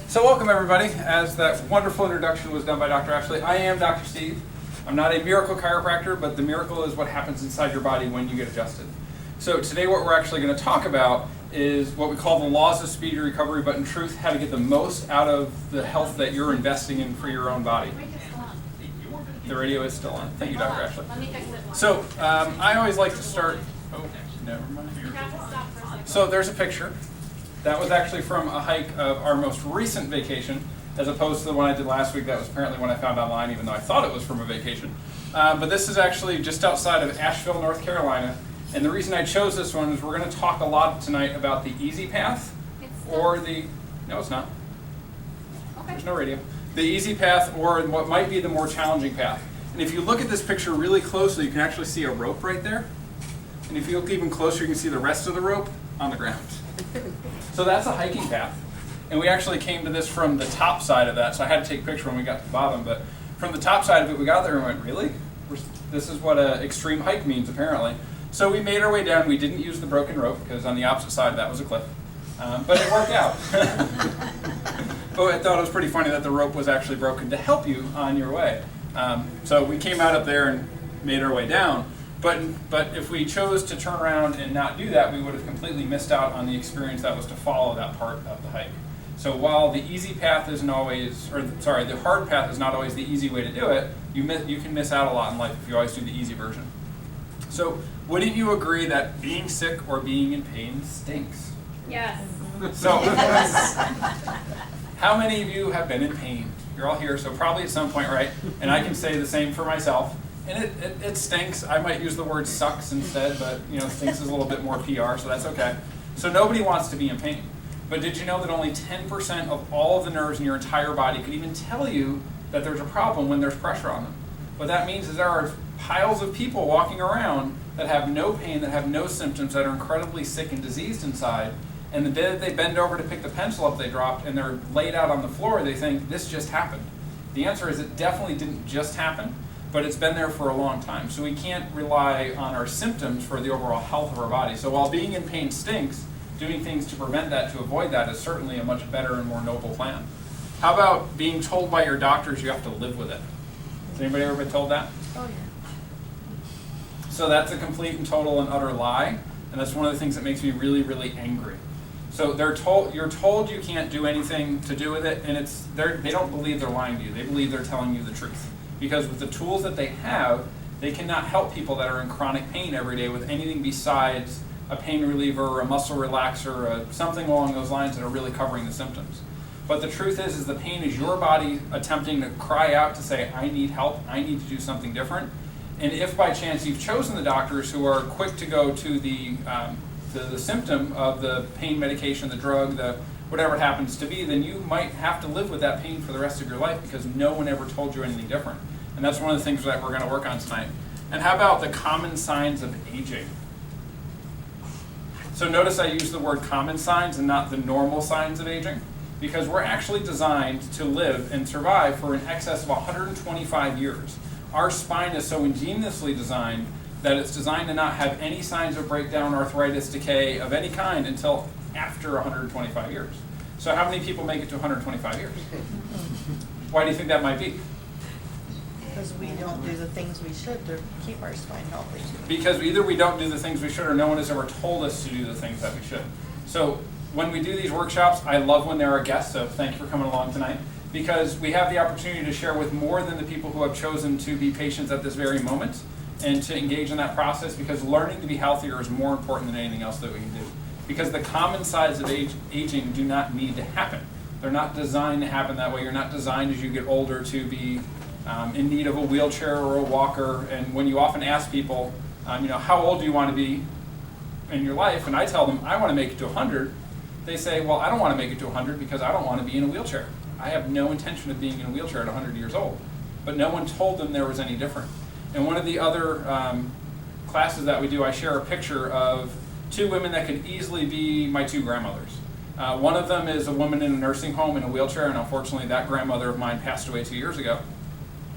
So welcome everybody. As that wonderful introduction was done by Dr. Ashley, I am Dr. Steve. I'm not a miracle chiropractor, but the miracle is what happens inside your body when you get adjusted. So today what we're actually going to talk about is what we call the laws of speedy recovery, but in truth, how to get the most out of the health that you're investing in for your own body. The radio is still on. Thank you, Dr. Ashley. So I always like to start, never mind. So there's a picture. That was actually from a hike of our most recent vacation, as opposed to the one I did last week. That was apparently one I found online, even though I thought it was from a vacation. But this is actually just outside of Asheville, North Carolina. And the reason I chose this one is we're going to talk a lot tonight about the easy path, or the, no it's not, there's no radio, the easy path or what might be the more challenging path. And if you look at this picture really closely, you can actually see a rope right there. And if you look even closer, you can see the rest of the rope on the ground. So that's a hiking path. And we actually came to this from the top side of that, so I had to take a picture when we got to the bottom, but from the top side of it, we got there and went, really? This is what an extreme hike means, apparently. So we made our way down. We didn't use the broken rope, because on the opposite side of that was a cliff. But it worked out. But I thought it was pretty funny that the rope was actually broken to help you on your way. So we came out up there and made our way down. But if we chose to turn around and not do that, we would have completely missed out on the experience that was to follow that part of the hike. So while the easy path isn't always, the hard path is not always the easy way to do it, you can miss out a lot in life if you always do the easy version. So wouldn't you agree that being sick or being in pain stinks? Yes. So how many of you have been in pain? You're all here, so probably at some point, right? And I can say the same for myself. And it stinks. I might use the word sucks instead, but stinks is a little bit more PR, so that's okay. So nobody wants to be in pain. But did you know that only 10% of all of the nerves in your entire body could even tell you that there's a problem when there's pressure on them? What that means is there are piles of people walking around that have no pain, that have no symptoms, that are incredibly sick and diseased inside, and the day that they bend over to pick the pencil up they dropped and they're laid out on the floor, they think, this just happened. The answer is it definitely didn't just happen, but it's been there for a long time. So we can't rely on our symptoms for the overall health of our body. So while being in pain stinks, doing things to prevent that, to avoid that, is certainly a much better and more noble plan. How about being told by your doctors you have to live with it? Has anybody ever been told that? Oh, yeah. So that's a complete and total and utter lie, and that's one of the things that makes me really, really angry. So you're told you can't do anything to do with it, and they don't believe they're lying to you. They believe they're telling you the truth. Because with the tools that they have, they cannot help people that are in chronic pain every day with anything besides a pain reliever or a muscle relaxer or something along those lines that are really covering the symptoms. But the truth is the pain is your body attempting to cry out to say, I need help, I need to do something different. And if by chance you've chosen the doctors who are quick to go to the symptom of the pain medication, the drug, whatever it happens to be, then you might have to live with that pain for the rest of your life because no one ever told you anything different. And that's one of the things that we're going to work on tonight. And how about the common signs of aging? So notice I use the word common signs and not the normal signs of aging, because we're actually designed to live and survive for in excess of 125 years. Our spine is so ingeniously designed that it's designed to not have any signs of breakdown, arthritis, decay of any kind until after 125 years. So how many people make it to 125 years? Why do you think that might be? Because we don't do the things we should to keep our spine healthy. Because either we don't do the things we should or no one has ever told us to do the things that we should. So when we do these workshops, I love when there are guests, so thank you for coming along tonight, because we have the opportunity to share with more than the people who have chosen to be patients at this very moment and to engage in that process, because learning to be healthier is more important than anything else that we can do. Because the common signs of aging do not need to happen. They're not designed to happen that way. You're not designed as you get older to be in need of a wheelchair or a walker. And when you often ask people, how old do you want to be in your life? And I tell them, I want to make it to 100. They say, well, I don't want to make it to 100 because I don't want to be in a wheelchair. I have no intention of being in a wheelchair at 100 years old. But no one told them there was any different. And one of the other classes that we do, I share a picture of two women that could easily be my two grandmothers. One of them is a woman in a nursing home in a wheelchair, and unfortunately that grandmother of mine passed away 2 years ago.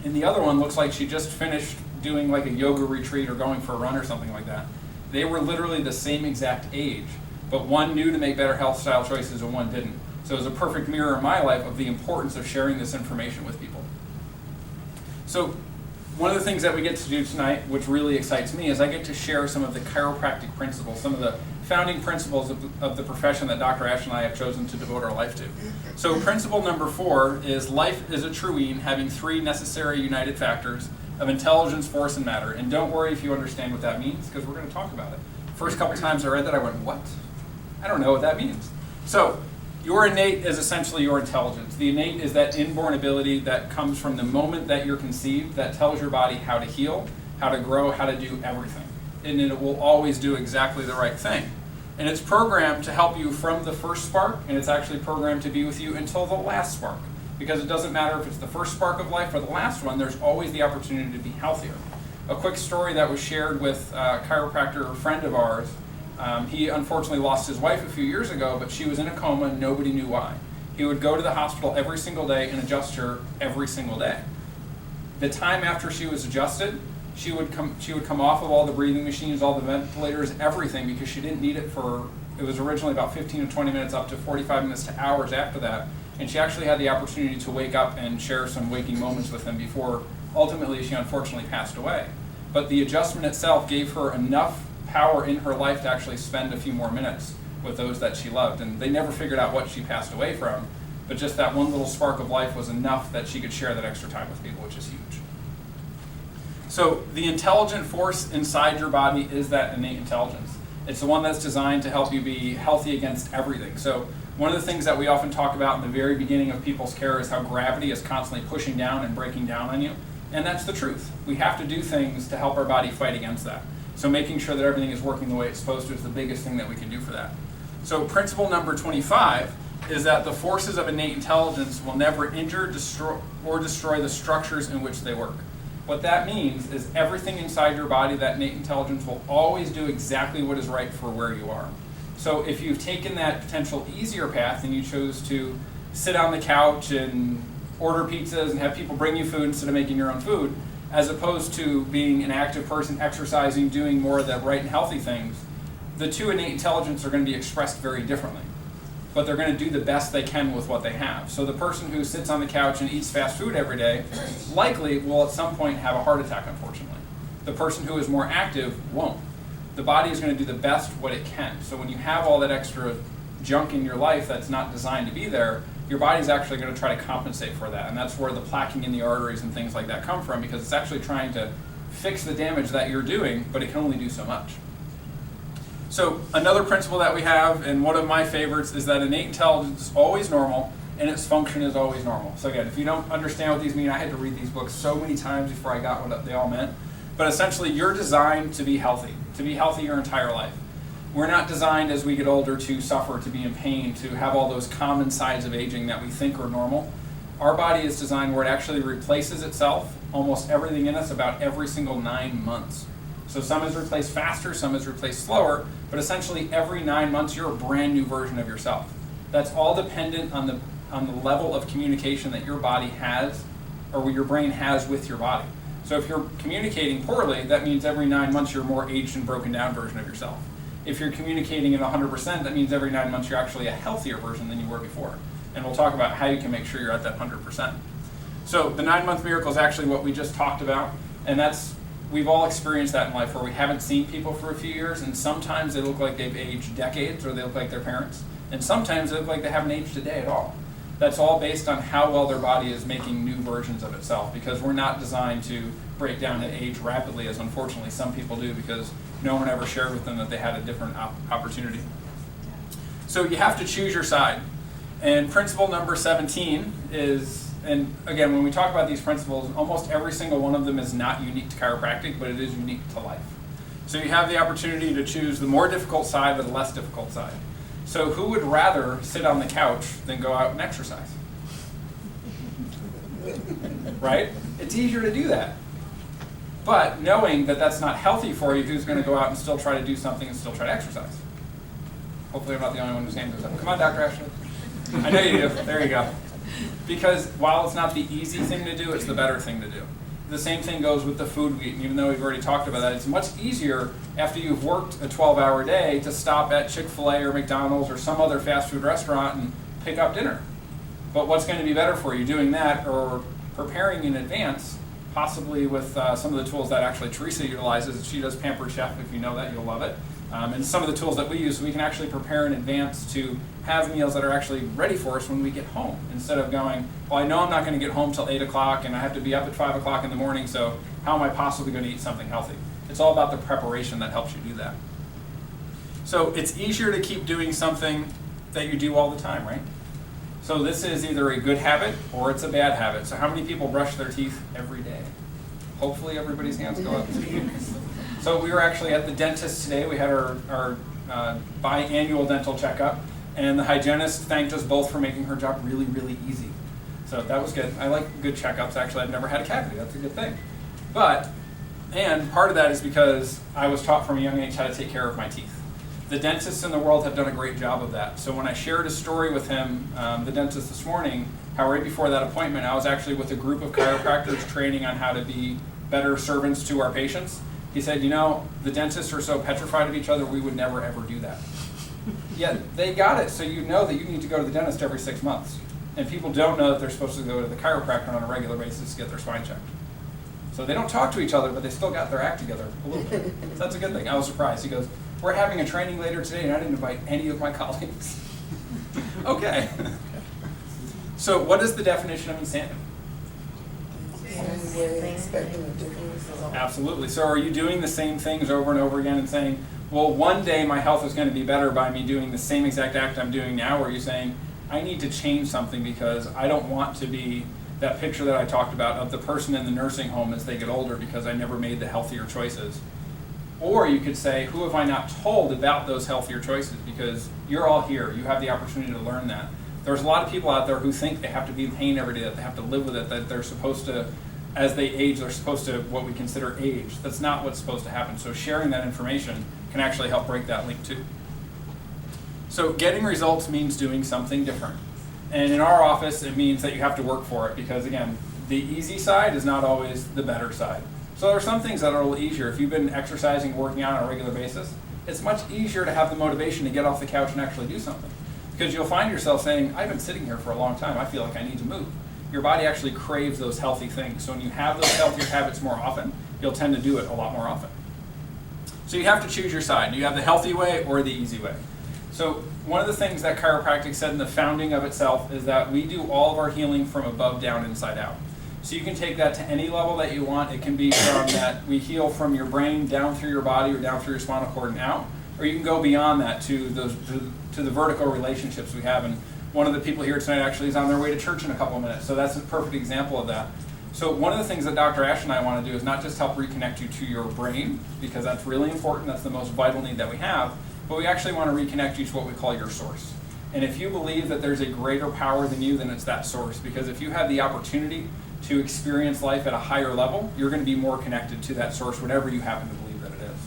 And the other one looks like she just finished doing like a yoga retreat or going for a run or something like that. They were literally the same exact age, but one knew to make better health style choices and one didn't. So it was a perfect mirror in my life of the importance of sharing this information with people. So one of the things that we get to do tonight, which really excites me, is I get to share some of the chiropractic principles, some of the founding principles of the profession that Dr. Ash and I have chosen to devote our life to. So principle number 4 is life is a truine having 3 necessary united factors of intelligence, force, and matter. And don't worry if you understand what that means, because we're going to talk about it. First couple times I read that, I went, what? I don't know what that means. So your innate is essentially your intelligence. The innate is that inborn ability that comes from the moment that you're conceived that tells your body how to heal, how to grow, how to do everything. And it will always do exactly the right thing. And it's programmed to help you from the first spark, and it's actually programmed to be with you until the last spark. Because it doesn't matter if it's the first spark of life or the last one, there's always the opportunity to be healthier. A quick story that was shared with a chiropractor friend of ours. He unfortunately lost his wife a few years ago, but she was in a coma and nobody knew why. He would go to the hospital every single day and adjust her every single day. The time after she was adjusted, she would come off of all the breathing machines, all the ventilators, everything, because she didn't need it it was originally about 15 to 20 minutes up to 45 minutes to hours after that. And she actually had the opportunity to wake up and share some waking moments with him before ultimately she unfortunately passed away. But the adjustment itself gave her enough power in her life to actually spend a few more minutes with those that she loved. And they never figured out what she passed away from, but just that one little spark of life was enough that she could share that extra time with people, which is huge. So the intelligent force inside your body is that innate intelligence. It's the one that's designed to help you be healthy against everything. So one of the things that we often talk about in the very beginning of people's care is how gravity is constantly pushing down and breaking down on you. And that's the truth. We have to do things to help our body fight against that. So making sure that everything is working the way it's supposed to is the biggest thing that we can do for that. So principle number 25 is that the forces of innate intelligence will never injure, destroy the structures in which they work. What that means is everything inside your body, that innate intelligence will always do exactly what is right for where you are. So if you've taken that potential easier path and you chose to sit on the couch and order pizzas and have people bring you food instead of making your own food, as opposed to being an active person, exercising, doing more of the right and healthy things, the two innate intelligence are going to be expressed very differently. But they're going to do the best they can with what they have. So the person who sits on the couch and eats fast food every day likely will at some point have a heart attack, unfortunately. The person who is more active won't. The body is going to do the best what it can. So when you have all that extra junk in your life that's not designed to be there, your body's actually going to try to compensate for that. And that's where the plaquing in the arteries and things like that come from, because it's actually trying to fix the damage that you're doing, but it can only do so much. So another principle that we have, and one of my favorites, is that innate intelligence is always normal and its function is always normal. So again, if you don't understand what these mean, I had to read these books so many times before I got what they all meant. But essentially, you're designed to be healthy your entire life. We're not designed as we get older to suffer, to be in pain, to have all those common signs of aging that we think are normal. Our body is designed where it actually replaces itself, almost everything in us, about every single 9 months. So some is replaced faster, some is replaced slower, but essentially every 9 months you're a brand new version of yourself. That's all dependent on the level of communication that your body has, or your brain has with your body. So if you're communicating poorly, that means every 9 months you're a more aged and broken down version of yourself. If you're communicating at 100%, that means every 9 months you're actually a healthier version than you were before. And we'll talk about how you can make sure you're at that 100%. So the 9-month miracle is actually what we just talked about, and we've all experienced that in life where we haven't seen people for a few years, and sometimes they look like they've aged decades, or they look like their parents, and sometimes they look like they haven't aged a day at all. That's all based on how well their body is making new versions of itself, because we're not designed to break down and age rapidly, as unfortunately some people do, because no one ever shared with them that they had a different opportunity. So you have to choose your side. And principle number 17 is, and again, when we talk about these principles, almost every single one of them is not unique to chiropractic, but it is unique to life. So you have the opportunity to choose the more difficult side or the less difficult side. So who would rather sit on the couch than go out and exercise? Right? It's easier to do that. But knowing that that's not healthy for you, who's going to go out and still try to do something and still try to exercise? Hopefully I'm not the only one whose hand goes up. Come on, Dr. Ashley. I know you do. There you go. Because while it's not the easy thing to do, it's the better thing to do. The same thing goes with the food we eat. And even though we've already talked about that, it's much easier after you've worked a 12-hour day to stop at Chick-fil-A or McDonald's or some other fast food restaurant and pick up dinner. But what's going to be better for you, doing that or preparing in advance, possibly with some of the tools that actually Teresa utilizes. She does Pampered Chef. If you know that, you'll love it. And some of the tools that we use, we can actually prepare in advance to have meals that are actually ready for us when we get home. Instead of going, well, I know I'm not going to get home till 8 o'clock and I have to be up at 5 o'clock in the morning, so how am I possibly going to eat something healthy? It's all about the preparation that helps you do that. So it's easier to keep doing something that you do all the time, right? So this is either a good habit or it's a bad habit. So how many people brush their teeth every day? Hopefully everybody's hands go up. So we were actually at the dentist today. We had our biannual dental checkup, and the hygienist thanked us both for making her job really, really easy. So that was good. I like good checkups. Actually, I've never had a cavity. That's a good thing. And part of that is because I was taught from a young age how to take care of my teeth. The dentists in the world have done a great job of that. So when I shared a story with him, the dentist this morning, how right before that appointment, I was actually with a group of chiropractors training on how to be better servants to our patients. He said, you know, the dentists are so petrified of each other, we would never ever do that. Yet they got it, so you know that you need to go to the dentist every 6 months. And people don't know that they're supposed to go to the chiropractor on a regular basis to get their spine checked. So they don't talk to each other, but they still got their act together a little bit. So that's a good thing. I was surprised. He goes, we're having a training later today, and I didn't invite any of my colleagues. Okay. So what is the definition of insanity? Expecting a different result. Absolutely. So are you doing the same things over and over again and saying, well, one day my health is going to be better by me doing the same exact act I'm doing now? Or are you saying, I need to change something because I don't want to be that picture that I talked about of the person in the nursing home as they get older because I never made the healthier choices? Or you could say, who have I not told about those healthier choices? Because you're all here. You have the opportunity to learn that. There's a lot of people out there who think they have to be in pain every day, that they have to live with it, that they're supposed to, as they age, they're supposed to what we consider age. That's not what's supposed to happen. So sharing that information can actually help break that link too. So getting results means doing something different. And in our office, it means that you have to work for it because, again, the easy side is not always the better side. So there are some things that are a little easier. If you've been exercising, working out on a regular basis, it's much easier to have the motivation to get off the couch and actually do something. Because you'll find yourself saying, I've been sitting here for a long time, I feel like I need to move. Your body actually craves those healthy things. So when you have those healthier habits more often, you'll tend to do it a lot more often. So you have to choose your side. You have the healthy way or the easy way. So one of the things that chiropractic said in the founding of itself is that we do all of our healing from above down, inside out. So you can take that to any level that you want. It can be from that we heal from your brain down through your body or down through your spinal cord and out, or you can go beyond that to the vertical relationships we have. And one of the people here tonight actually is on their way to church in a couple of minutes, so that's a perfect example of that. So one of the things that Dr. Ash and I want to do is not just help reconnect you to your brain, because that's really important, that's the most vital need that we have, but we actually want to reconnect you to what we call your source. And if you believe that there's a greater power than you, then it's that source. Because if you have the opportunity to experience life at a higher level, you're going to be more connected to that source, whatever you happen to believe that it is.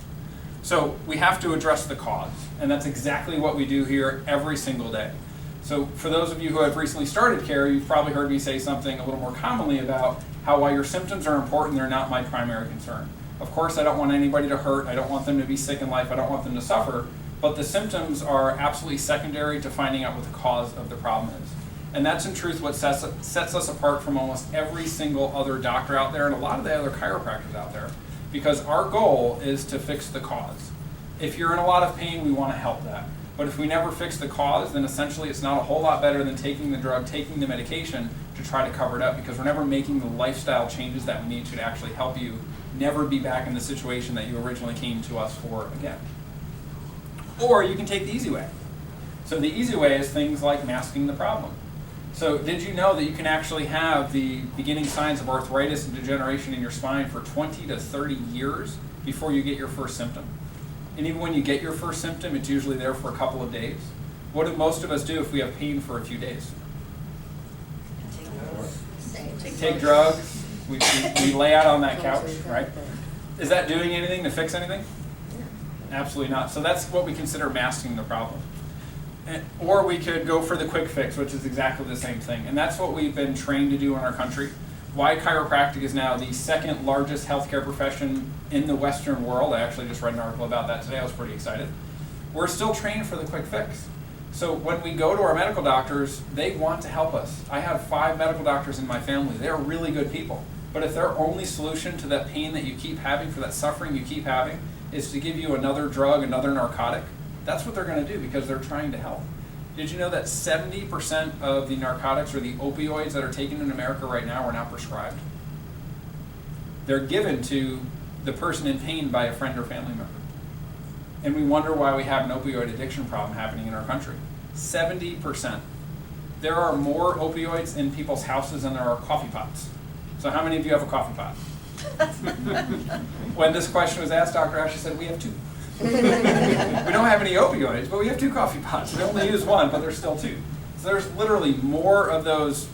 So we have to address the cause. And that's exactly what we do here every single day. So for those of you who have recently started care, you've probably heard me say something a little more commonly about how while your symptoms are important, they're not my primary concern. Of course, I don't want anybody to hurt. I don't want them to be sick in life. I don't want them to suffer. But the symptoms are absolutely secondary to finding out what the cause of the problem is. And that's in truth what sets us apart from almost every single other doctor out there and a lot of the other chiropractors out there. Because our goal is to fix the cause. If you're in a lot of pain, we want to help that. But if we never fix the cause, then essentially it's not a whole lot better than taking the drug, taking the medication to try to cover it up, because we're never making the lifestyle changes that we need to actually help you never be back in the situation that you originally came to us for again. Or you can take the easy way. So the easy way is things like masking the problem. So did you know that you can actually have the beginning signs of arthritis and degeneration in your spine for 20 to 30 years before you get your first symptom? And even when you get your first symptom, it's usually there for a couple of days. What do most of us do if we have pain for a few days? Take drugs. We lay out on that couch, right? Is that doing anything to fix anything? Absolutely not. So that's what we consider masking the problem. Or we could go for the quick fix, which is exactly the same thing. And that's what we've been trained to do in our country. Why chiropractic is now the second largest healthcare profession in the Western world. I actually just read an article about that today. I was pretty excited. We're still trained for the quick fix. So when we go to our medical doctors, they want to help us. I have 5 medical doctors in my family. They're really good people. But if their only solution to that pain that you keep having, for that suffering you keep having, is to give you another drug, another narcotic, that's what they're going to do because they're trying to help. Did you know that 70% of the narcotics or the opioids that are taken in America right now are not prescribed? They're given to the person in pain by a friend or family member. And we wonder why we have an opioid addiction problem happening in our country. 70%. There are more opioids in people's houses than there are coffee pots. So how many of you have a coffee pot? When this question was asked, Dr. Ashley said, we have 2. We don't have any opioids, but we have 2 coffee pots. We only use 1, but there's still 2. So there's literally more of those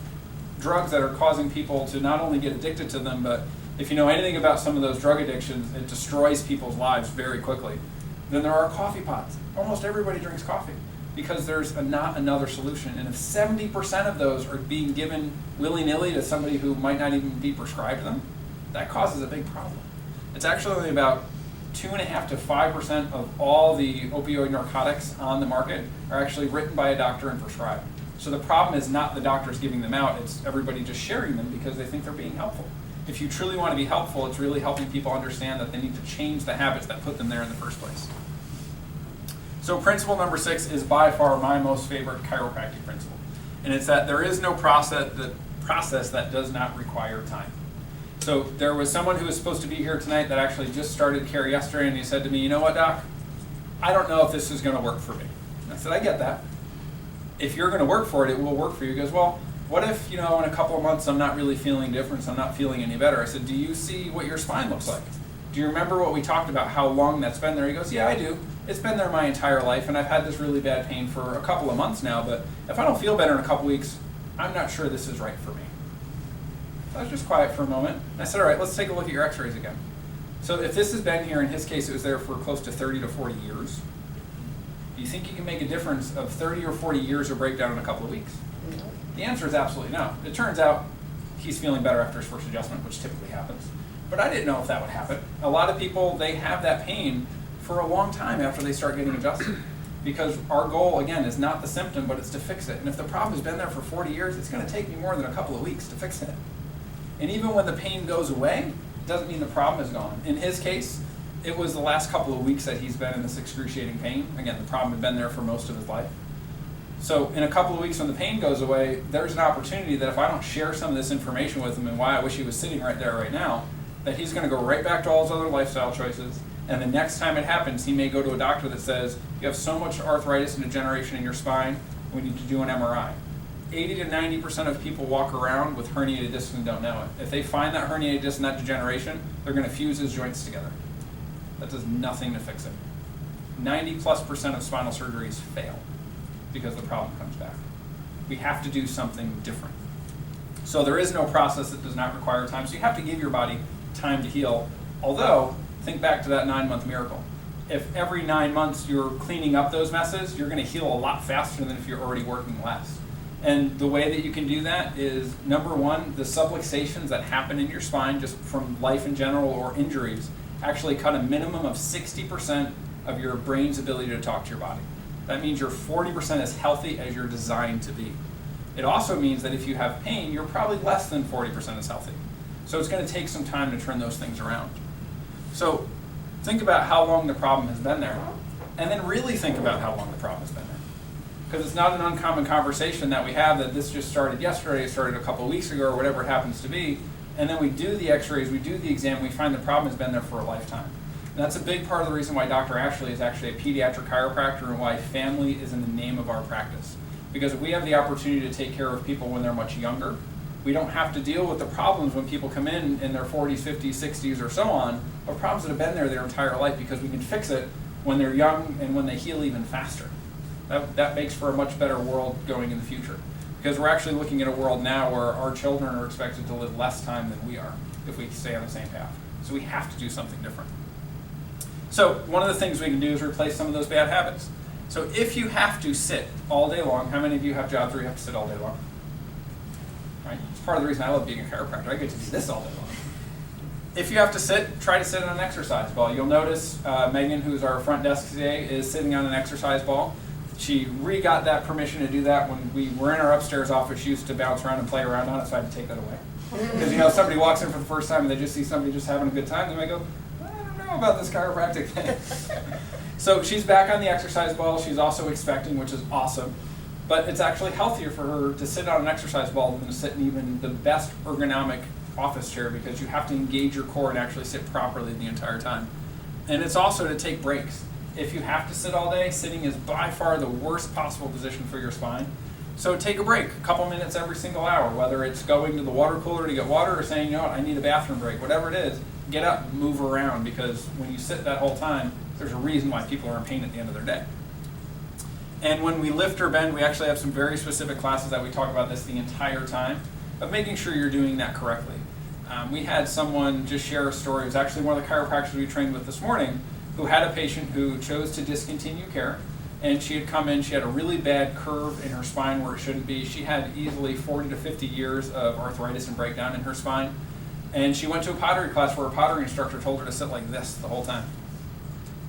drugs that are causing people to not only get addicted to them, but if you know anything about some of those drug addictions, it destroys people's lives very quickly. Then there are coffee pots. Almost everybody drinks coffee because there's not another solution. And if 70% of those are being given willy-nilly to somebody who might not even be prescribed them, that causes a big problem. It's actually only about 2.5% to 5% of all the opioid narcotics on the market are actually written by a doctor and prescribed. So the problem is not the doctors giving them out, it's everybody just sharing them because they think they're being helpful. If you truly want to be helpful, it's really helping people understand that they need to change the habits that put them there in the first place. So principle number 6 is by far my most favorite chiropractic principle. And it's that there is no process that does not require time. So there was someone who was supposed to be here tonight that actually just started care yesterday, and he said to me, you know what, Doc? I don't know if this is going to work for me. And I said, I get that. If you're going to work for it, it will work for you. He goes, well, what if, in a couple of months I'm not really feeling different, I'm not feeling any better? I said, do you see what your spine looks like? Do you remember what we talked about, how long that's been there? He goes, yeah, I do. It's been there my entire life, and I've had this really bad pain for a couple of months now, but if I don't feel better in a couple weeks, I'm not sure this is right for me. So I was just quiet for a moment. And I said, all right, let's take a look at your x-rays again. So if this has been here, in his case, it was there for close to 30 to 40 years. Do you think you can make a difference of 30 or 40 years of breakdown in a couple of weeks? No. The answer is absolutely no. It turns out he's feeling better after his first adjustment, which typically happens. But I didn't know if that would happen. A lot of people, they have that pain for a long time after they start getting adjusted. Because our goal, again, is not the symptom, but it's to fix it. And if the problem has been there for 40 years, it's going to take me more than a couple of weeks to fix it. And even when the pain goes away, it doesn't mean the problem is gone. In his case, it was the last couple of weeks that he's been in this excruciating pain. Again, the problem had been there for most of his life. So in a couple of weeks when the pain goes away, there's an opportunity that if I don't share some of this information with him and why I wish he was sitting right there right now, that he's going to go right back to all his other lifestyle choices. And the next time it happens, he may go to a doctor that says, you have so much arthritis and degeneration in your spine, we need to do an MRI. 80 to 90% of people walk around with herniated discs and don't know it. If they find that herniated disc and that degeneration, they're going to fuse his joints together. That does nothing to fix it. 90+% of spinal surgeries fail because the problem comes back. We have to do something different. So there is no process that does not require time. So you have to give your body time to heal. Although, think back to that 9-month miracle. If every 9 months you're cleaning up those messes, you're going to heal a lot faster than if you're already working less. And the way that you can do that is, number one, the subluxations that happen in your spine just from life in general or injuries actually cut a minimum of 60% of your brain's ability to talk to your body. That means you're 40% as healthy as you're designed to be. It also means that if you have pain, you're probably less than 40% as healthy. So it's going to take some time to turn those things around. So think about how long the problem has been there, and then really think about how long the problem has been there. Because it's not an uncommon conversation that we have that this just started yesterday, it started a couple of weeks ago, or whatever it happens to be, and then we do the x-rays, we do the exam, we find the problem has been there for a lifetime. And that's a big part of the reason why Dr. Ashley is actually a pediatric chiropractor and why family is in the name of our practice. Because if we have the opportunity to take care of people when they're much younger, we don't have to deal with the problems when people come in their 40s, 50s, 60s, or so on, or problems that have been there their entire life, because we can fix it when they're young and when they heal even faster. That makes for a much better world going in the future. Because we're actually looking at a world now where our children are expected to live less time than we are if we stay on the same path. So we have to do something different. So one of the things we can do is replace some of those bad habits. So if you have to sit all day long, how many of you have jobs where you have to sit all day long? Right? It's part of the reason I love being a chiropractor. I get to do this all day long. If you have to sit, try to sit on an exercise ball. You'll notice Megan, who's our front desk today, is sitting on an exercise ball. She re-got that permission to do that when we were in our upstairs office. She used to bounce around and play around on it, so I had to take that away. Because, if somebody walks in for the first time and they just see somebody just having a good time, they might go, I don't know about this chiropractic thing. So she's back on the exercise ball. She's also expecting, which is awesome. But it's actually healthier for her to sit on an exercise ball than to sit in even the best ergonomic office chair, because you have to engage your core and actually sit properly the entire time. And it's also to take breaks. If you have to sit all day, sitting is by far the worst possible position for your spine. So take a break, a couple minutes every single hour, whether it's going to the water cooler to get water or saying, I need a bathroom break, whatever it is, get up, move around, because when you sit that whole time, there's a reason why people are in pain at the end of their day. And when we lift or bend, we actually have some very specific classes that we talk about this the entire time, of making sure you're doing that correctly. We had someone just share a story. It was actually one of the chiropractors we trained with this morning, who had a patient who chose to discontinue care. And she had come in, she had a really bad curve in her spine where it shouldn't be. She had easily 40 to 50 years of arthritis and breakdown in her spine. And she went to a pottery class where a pottery instructor told her to sit like this the whole time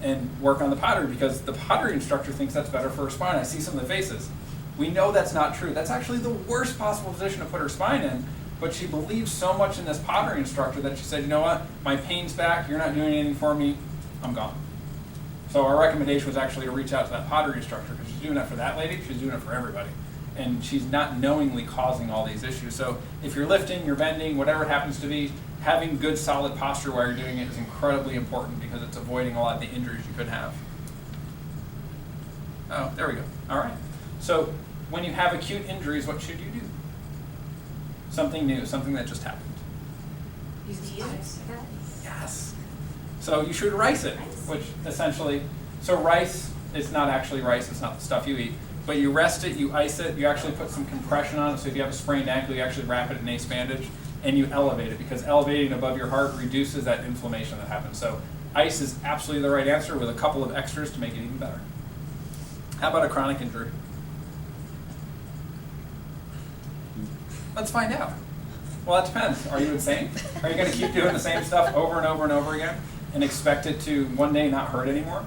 and work on the pottery, because the pottery instructor thinks that's better for her spine. I see some of the faces. We know that's not true. That's actually the worst possible position to put her spine in. But she believed so much in this pottery instructor that she said, you know what, my pain's back, you're not doing anything for me, I'm gone. So our recommendation was actually to reach out to that pottery instructor, because she's doing that for that lady, she's doing it for everybody. And she's not knowingly causing all these issues. So if you're lifting, you're bending, whatever it happens to be, having good solid posture while you're doing it is incredibly important, because it's avoiding a lot of the injuries you could have. Oh, there we go. All right. So when you have acute injuries, what should you do? Something new, something that just happened. Yes. So you should rice it, which essentially, so rice is not actually rice, it's not the stuff you eat, but you rest it, you ice it, you actually put some compression on it, so if you have a sprained ankle, you actually wrap it in ace bandage, and you elevate it, because elevating above your heart reduces that inflammation that happens. So ice is absolutely the right answer, with a couple of extras to make it even better. How about a chronic injury? Let's find out. Well, that depends. Are you insane? Are you going to keep doing the same stuff over and over and over again and expect it to one day not hurt anymore?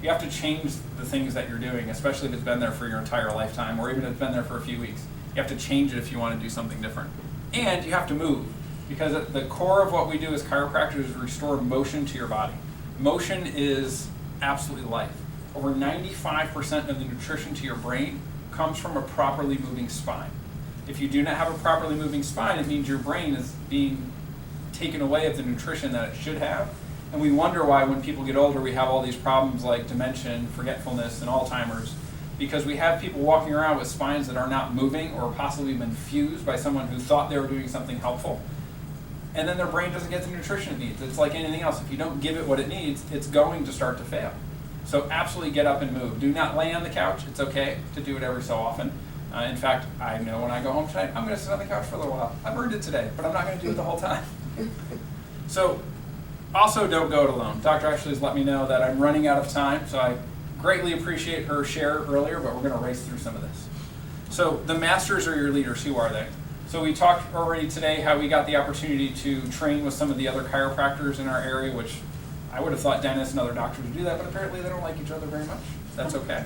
You have to change the things that you're doing, especially if it's been there for your entire lifetime, or even if it's been there for a few weeks. You have to change it if you want to do something different. And you have to move, because at the core of what we do as chiropractors is restore motion to your body. Motion is absolutely life. Over 95% of the nutrition to your brain comes from a properly moving spine. If you do not have a properly moving spine, it means your brain is being taken away of the nutrition that it should have. And we wonder why when people get older we have all these problems like dementia, forgetfulness, and Alzheimer's, because we have people walking around with spines that are not moving, or possibly been fused by someone who thought they were doing something helpful. And then their brain doesn't get the nutrition it needs. It's like anything else. If you don't give it what it needs, it's going to start to fail. So absolutely get up and move. Do not lay on the couch. It's okay to do it every so often. In fact, I know when I go home tonight, I'm going to sit on the couch for a little while. I've earned it today, but I'm not going to do it the whole time. So also don't go it alone. Dr. Ashley has let me know that I'm running out of time, so I greatly appreciate her share earlier, but we're going to race through some of this. So the masters are your leaders. Who are they? So we talked already today how we got the opportunity to train with some of the other chiropractors in our area, which I would have thought dentists and other doctors would do that, but apparently they don't like each other very much. That's okay.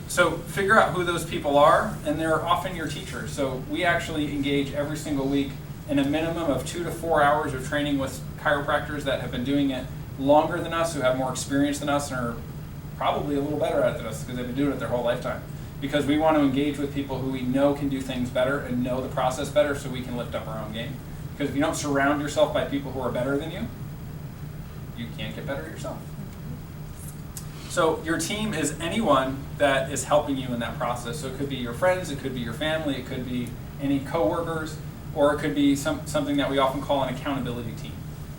So figure out who those people are, and they're often your teachers. So we actually engage every single week in a minimum of 2 to 4 hours of training with chiropractors that have been doing it longer than us, who have more experience than us, and are probably a little better at it than us because they've been doing it their whole lifetime. Because we want to engage with people who we know can do things better and know the process better, so we can lift up our own game. Because if you don't surround yourself by people who are better than you, you can't get better yourself. So your team is anyone that is helping you in that process. So it could be your friends, it could be your family, it could be any coworkers, or it could be something that we often call an accountability team.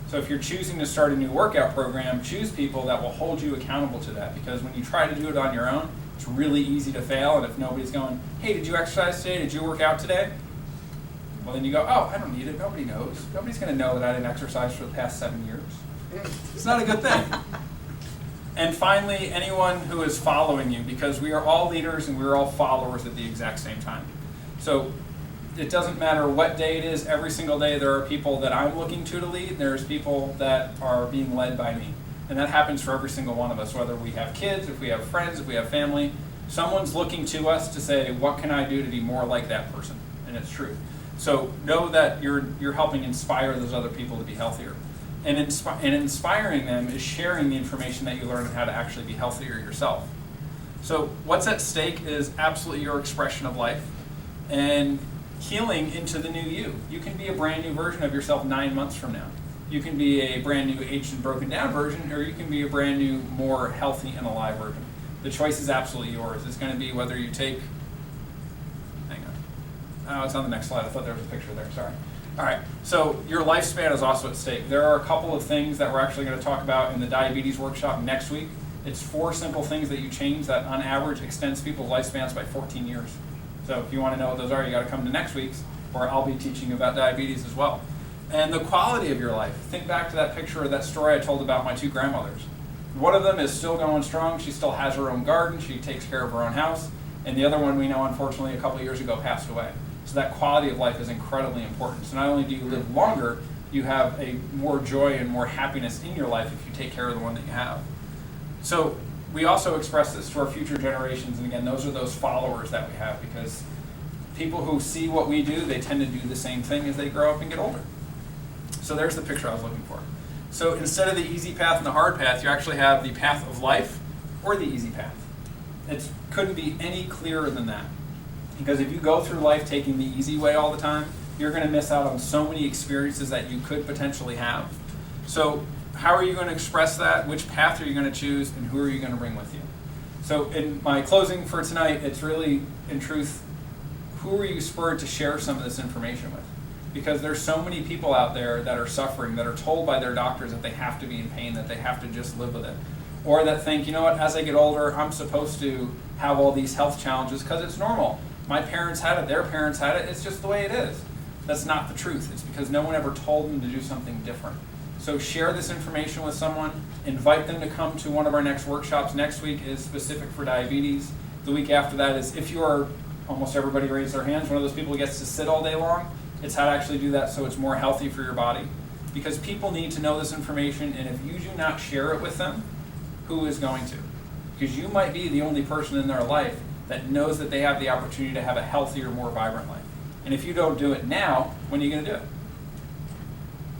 So if you're choosing to start a new workout program, choose people that will hold you accountable to that. Because when you try to do it on your own, it's really easy to fail. And if nobody's going, hey, did you exercise today? Did you work out today? Well, then you go, oh, I don't need it. Nobody knows. Nobody's going to know that I didn't exercise for the past 7 years. It's not a good thing. And finally, anyone who is following you, because we are all leaders and we're all followers at the exact same time. So it doesn't matter what day it is, every single day there are people that I'm looking to lead, and there's people that are being led by me. And that happens for every single one of us, whether we have kids, if we have friends, if we have family. Someone's looking to us to say, what can I do to be more like that person? And it's true. So know that you're helping inspire those other people to be healthier. And inspiring them is sharing the information that you learn on how to actually be healthier yourself. So what's at stake is absolutely your expression of life and healing into the new you. You can be a brand new version of yourself 9 months from now. You can be a brand new aged and broken down version, or you can be a brand new, more healthy and alive version. The choice is absolutely yours. It's going to be whether you take, hang on. Oh, it's on the next slide. I thought there was a picture there, sorry. All right, so your lifespan is also at stake. There are a couple of things that we're actually going to talk about in the diabetes workshop next week. It's 4 simple things that you change that on average extends people's lifespans by 14 years. So if you want to know what those are, you got to come to next week's, where I'll be teaching about diabetes as well. And the quality of your life. Think back to that picture, that story I told about my 2 grandmothers. One of them is still going strong. She still has her own garden. She takes care of her own house. And the other one we know, unfortunately, a couple of years ago passed away. So that quality of life is incredibly important. So not only do you live longer, you have a more joy and more happiness in your life if you take care of the one that you have. So we also express this to our future generations. And again, those are those followers that we have, because people who see what we do, they tend to do the same thing as they grow up and get older. So there's the picture I was looking for. So instead of the easy path and the hard path, you actually have the path of life or the easy path. It couldn't be any clearer than that. Because if you go through life taking the easy way all the time, you're going to miss out on so many experiences that you could potentially have. So how are you going to express that? Which path are you going to choose? And who are you going to bring with you? So in my closing for tonight, it's really, in truth, who are you spurred to share some of this information with? Because there's so many people out there that are suffering, that are told by their doctors that they have to be in pain, that they have to just live with it. Or that think, you know what, as I get older, I'm supposed to have all these health challenges because it's normal. My parents had it, their parents had it, it's just the way it is. That's not the truth. It's because no one ever told them to do something different. So share this information with someone, invite them to come to one of our next workshops. Next week is specific for diabetes. The week after that is if you are, almost everybody raised their hands, one of those people who gets to sit all day long. It's how to actually do that so it's more healthy for your body. Because people need to know this information, and if you do not share it with them, who is going to? Because you might be the only person in their life that knows that they have the opportunity to have a healthier, more vibrant life. And if you don't do it now, when are you going to do it?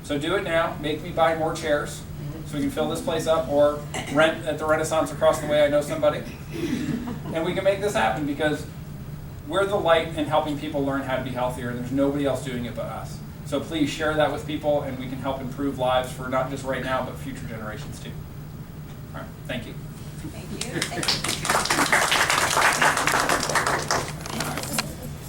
So do it now. Make me buy more chairs so we can fill this place up, or rent at the Renaissance across the way. I know somebody. And we can make this happen, because we're the light in helping people learn how to be healthier. There's nobody else doing it but us. So please share that with people, and we can help improve lives for not just right now, but future generations too. All right, thank you. Thank you. Thank you.